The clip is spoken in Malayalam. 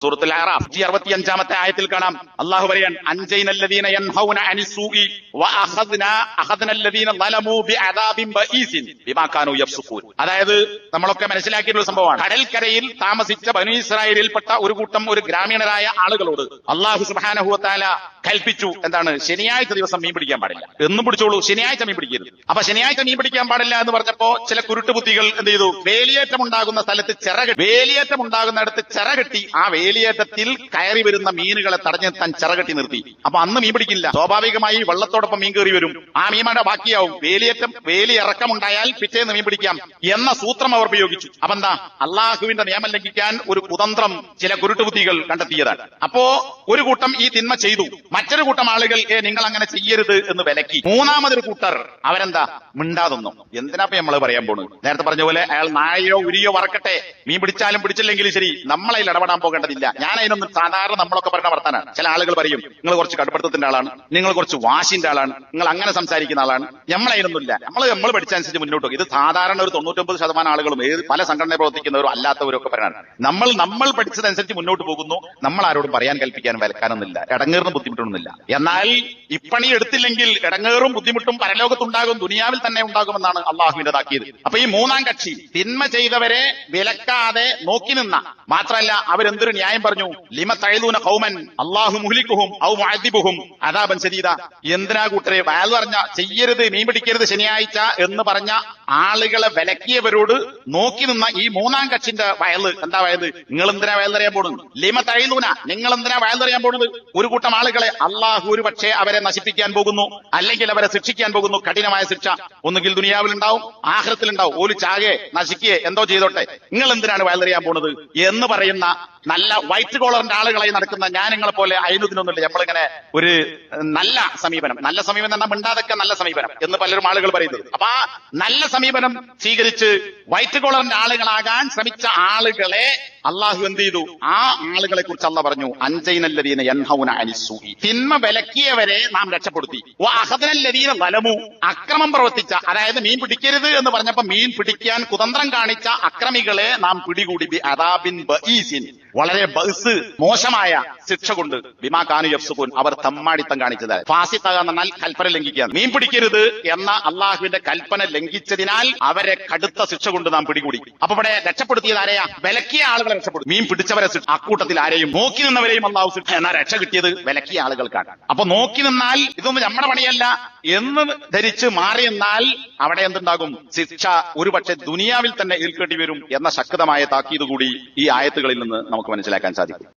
സൂറത്തുൽ അഅറാഫ് 65-ാമത്തെ ആയത്തിൽ കാണാം അല്ലാഹു പറയാൻ അൻജൈനല്ലദീന യൻഹൗന അനിസ്സൂഇ വഅഖദ്നല്ലദീന ളലമൂ ബിഅദാബിൻ ബഈസിൻ ബിമാ കാനൂ യഫ്സുഖൂൻ. അതായത് നമ്മളൊക്കെ മനസ്സിലാക്കിയിട്ടുള്ള സംഭവമാണ്. കടൽക്കരയിൽ താമസിച്ച ബനൂ ഇസ്രായേലിൽപ്പെട്ട ഒരു ഗ്രാമീണരായ ആളുകളോട് അല്ലാഹു സുബ്ഹാനഹു വ തആല കൽപ്പിച്ചു, എന്താണ്? ശനിയാഴ്ച ദിവസം മീൻ പിടിക്കാൻ പാടില്ല, എന്നും പിടിച്ചോളൂ, ശനിയാഴ്ച മീൻ പിടിക്കരുത്. അപ്പൊ ശനിയാഴ്ച മീൻ പിടിക്കാൻ പാടില്ല എന്ന് പറഞ്ഞപ്പോ ചില കുരുട്ടുബുദ്ധികൾ എന്ത് ചെയ്തു? വേലിയേറ്റമുണ്ടാകുന്ന സ്ഥലത്ത് വേലിയേറ്റമുണ്ടാകുന്നിടത്ത് ചിറകെട്ടി ആ വേലിയേറ്റത്തിൽ കയറി വരുന്ന മീനുകളെ തടഞ്ഞു നിർത്താൻ ചിറകെട്ടി നിർത്തി. അപ്പൊ അന്ന് മീൻ പിടിക്കില്ല. സ്വാഭാവികമായി വെള്ളത്തോടൊപ്പം മീൻ കയറി വരും, ആ മീനുടെ ബാക്കിയാവും. വേലി ഇറക്കമുണ്ടായാൽ പിറ്റേന്ന് മീൻ പിടിക്കാം എന്ന സൂത്രം അവർ ഉപയോഗിച്ചു. അപ്പൊ എന്താ? അള്ളാഹുവിന്റെ നിയമം ലംഘിക്കാൻ ഒരു കുതന്ത്രം ചില കുരുട്ടുബുദ്ധികൾ കണ്ടെത്തിയതാണ്. അപ്പോ ഒരു കൂട്ടം ഈ തിന്മ ചെയ്തു, മറ്റൊരു കൂട്ടം ആളുകൾ നിങ്ങൾ അങ്ങനെ ചെയ്യരുത് എന്ന് വിലക്കി. മൂന്നാമതൊരു കൂട്ടർ അവരെന്താ? മിണ്ടാതൊന്നും. എന്തിനാപ്പ നമ്മള് പറയാൻ പോണു? നേരത്തെ പറഞ്ഞ പോലെ അയാൾ നായയോ ഉരിയോ വറക്കട്ടെ, മീൻ പിടിച്ചാലും പിടിച്ചില്ലെങ്കിലും ശരി, നമ്മളതിൽ ഇടപെടാൻ പോകേണ്ടതില്ല. ഞാൻ അതിനൊന്നും സാധാരണ നമ്മളൊക്കെ പറയുന്ന വർത്താനാണ്. ചില ആളുകൾ പറയും, നിങ്ങൾ കുറച്ച് കടുപ്പത്തിന്റെ ആളാണ്, നിങ്ങൾ കുറച്ച് വാശിന്റെ ആളാണ്, നിങ്ങൾ അങ്ങനെ സംസാരിക്കുന്ന ആളാണ്. നമ്മളതിനൊന്നുമില്ല, നമ്മൾ പഠിച്ചനുസരിച്ച് മുന്നോട്ട് പോകും. ഇത് സാധാരണ ഒരു 99% ആളുകളും പല സംഘടനയെ പ്രവർത്തിക്കുന്നവരും അല്ലാത്തവരും ഒക്കെ പറയാനാണ്. നമ്മൾ പഠിച്ചതനുസരിച്ച് മുന്നോട്ട് പോകുന്നു. നമ്മൾ ആരോടും പറയാൻ കൽപ്പിക്കാനും വിലക്കാനൊന്നുമില്ല, ഇടങ്ങേറിന് ബുദ്ധിമുട്ടൊന്നുമില്ല. എന്നാൽ ഇപ്പണി എടുത്തില്ലെങ്കിൽ ഇടങ്ങേറും ബുദ്ധിമുട്ടും പരലോകത്തുണ്ടാകും, ദുനിയാവിൽ തന്നെ ഉണ്ടാകുമെന്നാണ് അള്ളാഹുവിന്റെ താക്കീത്. അപ്പൊ ഈ മൂന്നാം കക്ഷി തിന്മ ചെയ്തവരെ വിലക്കാതെ നോക്കി നിന്ന മാത്രമല്ല, അവരെന്തൊരു ന്യായം പറഞ്ഞു? ലിമ തഅലൂന ഖൗമൻ അല്ലാഹു മുഹ്ലികുഹും ഔ മുഅദ്ദിബുഹും അദാബൻ ശദീദ. എന്തിനാ കൂട്ടരെ വയൽ പറഞ്ഞ ചെയ്യരുത്, മീൻ പിടിക്കരുത് ശനിയാഴ്ച എന്ന് പറഞ്ഞ ആളുകളെ വിലക്കിയവരോട് നോക്കി നിന്ന ഈ മൂന്നാം കക്ഷിന്റെ വയല് എന്താ? വയല് നിങ്ങൾ എന്തിനാ വയലറിയാൻ പോകുന്നത്? ലിമ തഅലൂന, നിങ്ങൾ എന്തിനാ വയലറിയാൻ പോകുന്നത്? ഒരു കൂട്ടം ആളുകളെ അള്ളാഹു ഒരു പക്ഷേ അവരെ നശിപ്പിക്കാൻ പോകുന്നു, അല്ലെങ്കിൽ അവരെ ശിക്ഷിക്കാൻ പോകുന്നു. കഠിനമായ ശിക്ഷ ഒന്നുകിൽ ദുനിയാവിലുണ്ടാവും, ആഖിറത്തിലുണ്ടാവും. ഓല് ചാകെ നശിക്കുകയെ എന്തോ ചെയ്തോട്ടെ, നിങ്ങൾ എന്തിനാണ് വയലറിയാൻ പോകുന്നത് എന്ന് പറയുന്ന നല്ല വൈറ്റ് കോളറിന്റെ ആളുകളായി നടക്കുന്ന ഞാൻ നിങ്ങളെ പോലെ അയിനുദിനൊന്നുമില്ല. നമ്മളിങ്ങനെ ഒരു നല്ല സമീപനം എന്നാൽ മിണ്ടാതൊക്കെ നല്ല സമീപനം എന്ന് പലരും ആളുകൾ പറയുന്നത്. അപ്പൊ ആ നല്ല സമീപനം സ്വീകരിച്ച് വൈറ്റ് കോളറിന്റെ ആളുകളാകാൻ ശ്രമിച്ച ആളുകളെ അള്ളാഹു എന്ത് ചെയ്തു? ആ ആളുകളെ കുറിച്ച് അള്ളാഹു പറഞ്ഞു, അൻജൈനല്ലദീന യൻഹൗന അനിസ്സൂഇ, തിന്മ വിലക്കിയവരെ നാം രക്ഷപ്പെടുത്തി. വഅഖദ്നല്ലദീന ളലമു, അക്രമം പ്രവർത്തിച്ച, അതായത് മീൻ പിടിക്കരുത് എന്ന് പറഞ്ഞപ്പോ മീൻ പിടിക്കാൻ കുതന്ത്രം കാണിച്ച അക്രമികളെ നാം പിടികൂടി. അദാബിൻ ബഈസിൻ, വളരെ ബഅ്സ് മോശമായ ശിക്ഷ കൊണ്ട്. ബിമാ കാനൂ യഫ്സുഖൂൻ, അവർ തമ്മാടിത്തം കാണിച്ചത്. ഫാസിഖ എന്നാൽ കൽപ്പന ലംഘിക്കുക. മീൻ പിടിക്കരുത് എന്ന അള്ളാഹുവിന്റെ കൽപ്പന ലംഘിച്ചതിനാൽ അവരെ കടുത്ത ശിക്ഷ കൊണ്ട് നാം പിടികൂടി. അപ്പൊ ഇവിടെ രക്ഷപ്പെടുത്തിയത് ആരെയാ? വിലക്കിയ ആളുകളെ രക്ഷപ്പെടുത്തി. മീൻ പിടിച്ചവരെ അക്കൂട്ടത്തിൽ ആരെയും നോക്കി നിന്നവരെയും അള്ളാഹു ശിക്ഷ. എന്നാൽ രക്ഷ കിട്ടിയത് വിലക്കിയ ആളുകൾക്കാണ്. അപ്പൊ നോക്കി നിന്നാൽ ഇതൊന്നും നമ്മുടെ പണിയല്ല എന്ന് ധരിച്ച് മാറി നിന്നാൽ അവിടെ എന്തുണ്ടാകും? ശിക്ഷ ഒരുപക്ഷെ ദുനിയാവിൽ തന്നെ ഏൽക്കേണ്ടി വരും എന്ന ശക്തമായ താക്കീത് കൂടി ഈ ആയത്തുകളിൽ നിന്ന് നമുക്ക് മനസ്സിലാക്കാൻ സാധിക്കും.